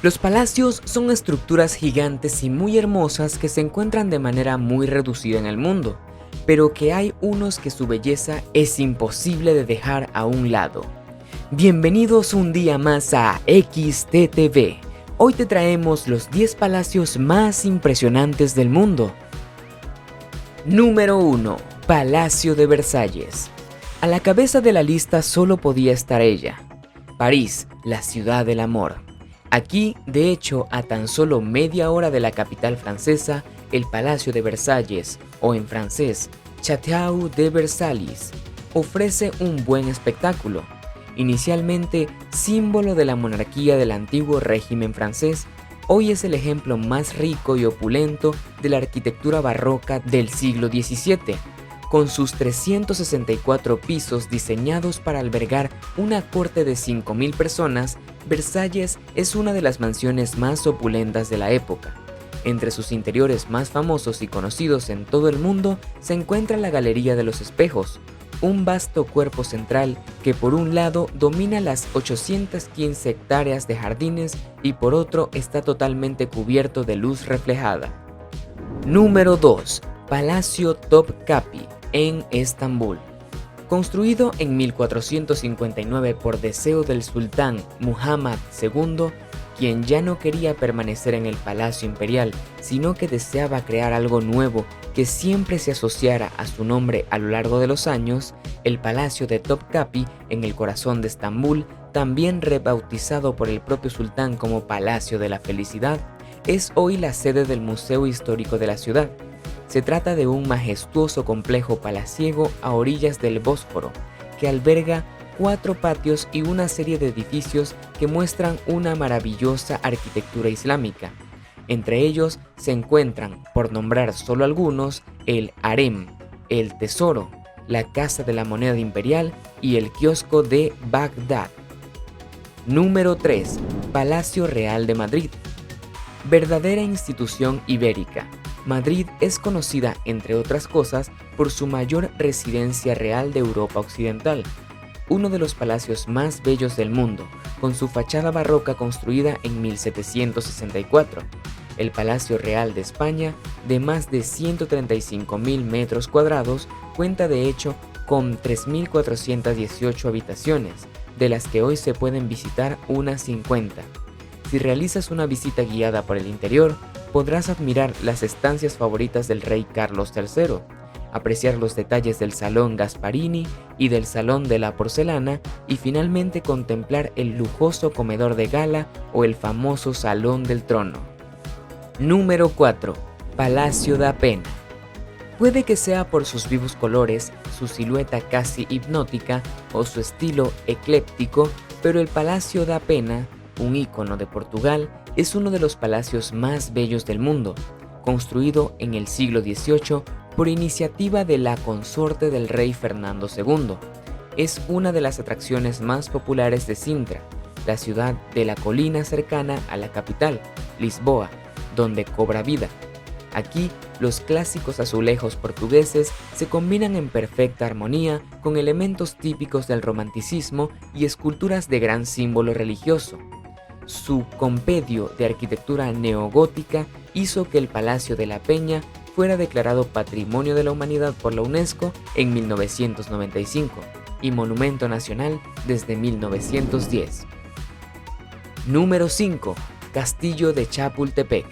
Los palacios son estructuras gigantes y muy hermosas que se encuentran de manera muy reducida en el mundo, pero que hay unos que su belleza es imposible de dejar a un lado. Bienvenidos un día más a XTTV. Hoy te traemos los 10 palacios más impresionantes del mundo. Número 1. Palacio de Versalles. A la cabeza de la lista solo podía estar ella. París, la ciudad del amor. Aquí, de hecho, a tan solo media hora de la capital francesa, el Palacio de Versalles, o en francés, Château de Versalles, ofrece un buen espectáculo. Inicialmente símbolo de la monarquía del antiguo régimen francés, hoy es el ejemplo más rico y opulento de la arquitectura barroca del siglo XVII, con sus 364 pisos diseñados para albergar una corte de 5.000 personas. Versalles es una de las mansiones más opulentas de la época. Entre sus interiores más famosos y conocidos en todo el mundo se encuentra la Galería de los Espejos, un vasto cuerpo central que por un lado domina las 815 hectáreas de jardines y por otro está totalmente cubierto de luz reflejada. Número 2. Palacio Topkapi en Estambul. Construido en 1459 por deseo del sultán Muhammad II, quien ya no quería permanecer en el palacio imperial, sino que deseaba crear algo nuevo que siempre se asociara a su nombre a lo largo de los años, el Palacio de Topkapi en el corazón de Estambul, también rebautizado por el propio sultán como Palacio de la Felicidad, es hoy la sede del Museo Histórico de la ciudad. Se trata de un majestuoso complejo palaciego a orillas del Bósforo, que alberga 4 patios y una serie de edificios que muestran una maravillosa arquitectura islámica. Entre ellos se encuentran, por nombrar solo algunos, el Harem, el Tesoro, la Casa de la Moneda Imperial y el Kiosco de Bagdad. Número 3. Palacio Real de Madrid. Verdadera institución ibérica, Madrid es conocida, entre otras cosas, por su mayor residencia real de Europa Occidental, uno de los palacios más bellos del mundo, con su fachada barroca construida en 1764. El Palacio Real de España, de más de 135.000 metros cuadrados, cuenta de hecho con 3.418 habitaciones, de las que hoy se pueden visitar unas 50. Si realizas una visita guiada por el interior, podrás admirar las estancias favoritas del rey Carlos III, apreciar los detalles del Salón Gasparini y del Salón de la Porcelana y finalmente contemplar el lujoso comedor de gala o el famoso Salón del Trono. Número 4. Palacio da Pena. Puede que sea por sus vivos colores, su silueta casi hipnótica o su estilo ecléptico, pero el Palacio da Pena, un ícono de Portugal, es uno de los palacios más bellos del mundo, construido en el siglo XVIII por iniciativa de la consorte del rey Fernando II. Es una de las atracciones más populares de Sintra, la ciudad de la colina cercana a la capital, Lisboa, donde cobra vida. Aquí, los clásicos azulejos portugueses se combinan en perfecta armonía con elementos típicos del romanticismo y esculturas de gran símbolo religioso. Su compendio de arquitectura neogótica hizo que el Palacio de la Peña fuera declarado Patrimonio de la Humanidad por la UNESCO en 1995 y Monumento Nacional desde 1910. Número 5. Castillo de Chapultepec.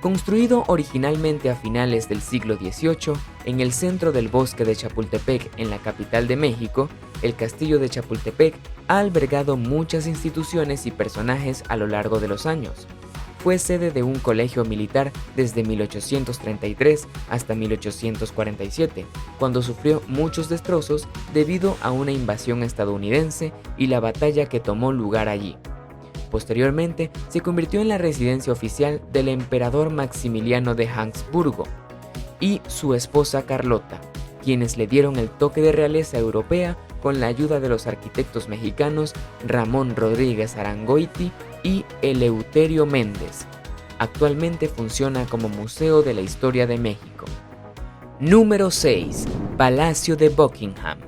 Construido originalmente a finales del siglo XVIII en el centro del bosque de Chapultepec en la capital de México, el Castillo de Chapultepec ha albergado muchas instituciones y personajes a lo largo de los años. Fue sede de un colegio militar desde 1833 hasta 1847, cuando sufrió muchos destrozos debido a una invasión estadounidense y la batalla que tomó lugar allí. Posteriormente, se convirtió en la residencia oficial del emperador Maximiliano de Habsburgo y su esposa Carlota, quienes le dieron el toque de realeza europea con la ayuda de los arquitectos mexicanos Ramón Rodríguez Arangoiti y Eleuterio Méndez. Actualmente funciona como Museo de la Historia de México. Número 6. Palacio de Buckingham.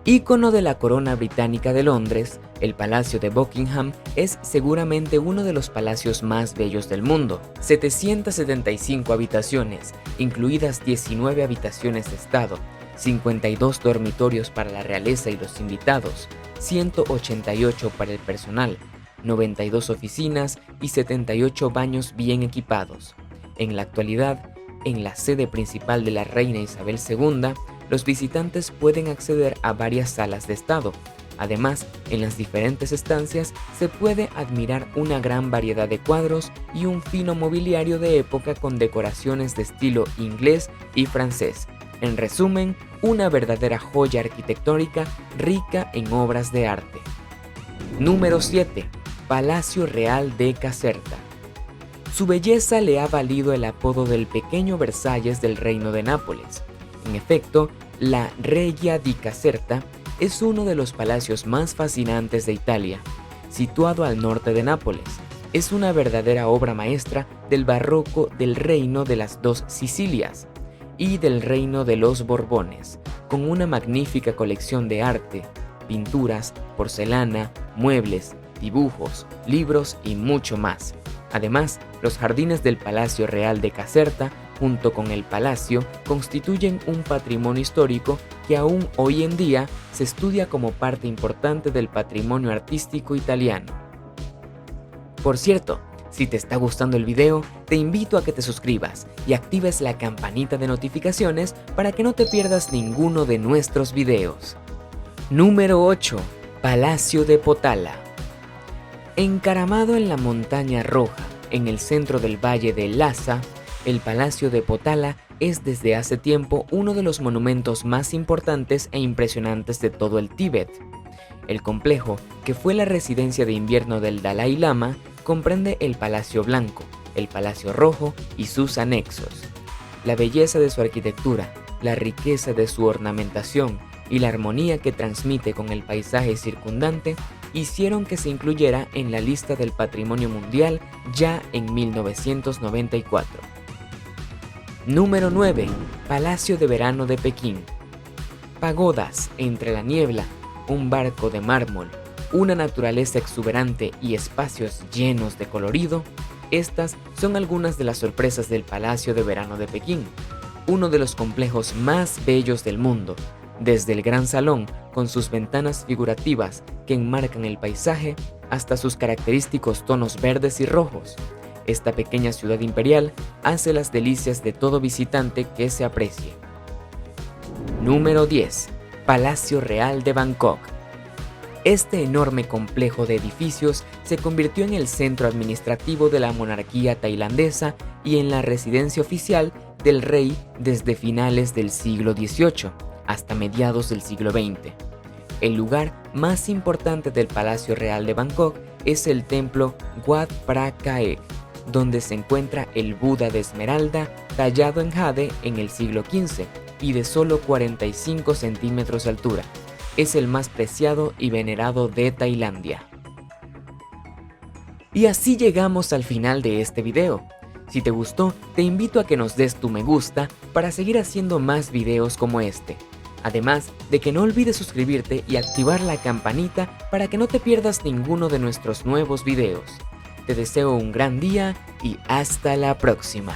Ícono de la corona británica de Londres, El Palacio de Buckingham es seguramente uno de los palacios más bellos del mundo. 775 habitaciones, incluidas 19 habitaciones de estado, 52 dormitorios para la realeza y los invitados, 188 para el personal, 92 oficinas y 78 baños bien equipados. En la actualidad, en la sede principal de la reina Isabel II, los visitantes pueden acceder a varias salas de estado. Además, en las diferentes estancias se puede admirar una gran variedad de cuadros y un fino mobiliario de época con decoraciones de estilo inglés y francés. En resumen, una verdadera joya arquitectónica rica en obras de arte. Número 7. Palacio Real de Caserta. Su belleza le ha valido el apodo del pequeño Versalles del Reino de Nápoles. En efecto, la Reggia di Caserta es uno de los palacios más fascinantes de Italia. Situado al norte de Nápoles, es una verdadera obra maestra del barroco del Reino de las Dos Sicilias y del Reino de los Borbones, con una magnífica colección de arte, pinturas, porcelana, muebles, dibujos, libros y mucho más. Además, los jardines del Palacio Real de Caserta, junto con el palacio, constituyen un patrimonio histórico que aún hoy en día se estudia como parte importante del patrimonio artístico italiano. Por cierto, si te está gustando el video, te invito a que te suscribas y actives la campanita de notificaciones para que no te pierdas ninguno de nuestros videos. Número 8. Palacio de Potala. Encaramado en la Montaña Roja, en el centro del Valle de Lhasa, el Palacio de Potala es desde hace tiempo uno de los monumentos más importantes e impresionantes de todo el Tíbet. El complejo, que fue la residencia de invierno del Dalai Lama, comprende el Palacio Blanco, el Palacio Rojo y sus anexos. La belleza de su arquitectura, la riqueza de su ornamentación y la armonía que transmite con el paisaje circundante hicieron que se incluyera en la lista del Patrimonio Mundial ya en 1994. Número 9. Palacio de Verano de Pekín. Pagodas entre la niebla, un barco de mármol, una naturaleza exuberante y espacios llenos de colorido, estas son algunas de las sorpresas del Palacio de Verano de Pekín, uno de los complejos más bellos del mundo, desde el gran salón con sus ventanas figurativas que enmarcan el paisaje hasta sus característicos tonos verdes y rojos. Esta pequeña ciudad imperial hace las delicias de todo visitante que se aprecie. Número 10. Palacio Real de Bangkok. Este enorme complejo de edificios se convirtió en el centro administrativo de la monarquía tailandesa y en la residencia oficial del rey desde finales del siglo XVIII hasta mediados del siglo XX. El lugar más importante del Palacio Real de Bangkok es el templo Wat Phra Kae, donde se encuentra el Buda de Esmeralda tallado en jade en el siglo XV y de solo 45 centímetros de altura. Es el más preciado y venerado de Tailandia. Y así llegamos al final de este video. Si te gustó, te invito a que nos des tu me gusta para seguir haciendo más videos como este. Además de que no olvides suscribirte y activar la campanita para que no te pierdas ninguno de nuestros nuevos videos. Te deseo un gran día y hasta la próxima.